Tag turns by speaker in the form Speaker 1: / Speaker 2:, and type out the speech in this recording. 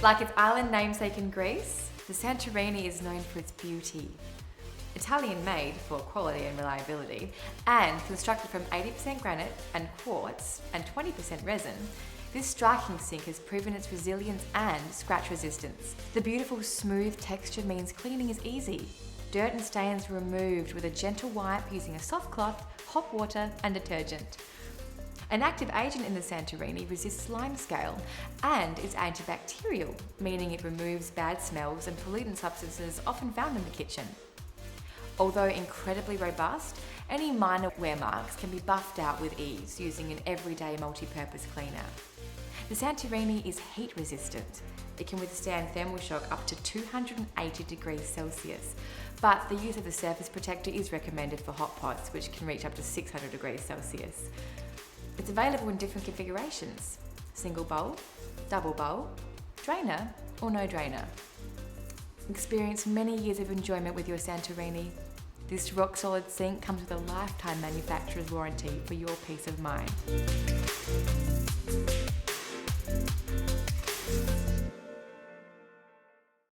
Speaker 1: Like its island namesake in Greece, the Santorini is known for its beauty. Italian-made for quality and reliability, and constructed from 80% granite and quartz and 20% resin, this striking sink has proven its resilience and scratch resistance. The beautiful smooth texture means cleaning is easy. Dirt and stains are removed with a gentle wipe using a soft cloth, hot water and detergent. An active agent in the Santorini resists limescale and is antibacterial, meaning it removes bad smells and pollutant substances often found in the kitchen. Although incredibly robust, any minor wear marks can be buffed out with ease using an everyday multi-purpose cleaner. The Santorini is heat resistant. It can withstand thermal shock up to 280 degrees Celsius, but the use of the surface protector is recommended for hot pots, which can reach up to 600 degrees Celsius. It's available in different configurations: single bowl, double bowl, drainer, or no drainer. Experience many years of enjoyment with your Santorini. This rock-solid sink comes with a lifetime manufacturer's warranty for your peace of mind.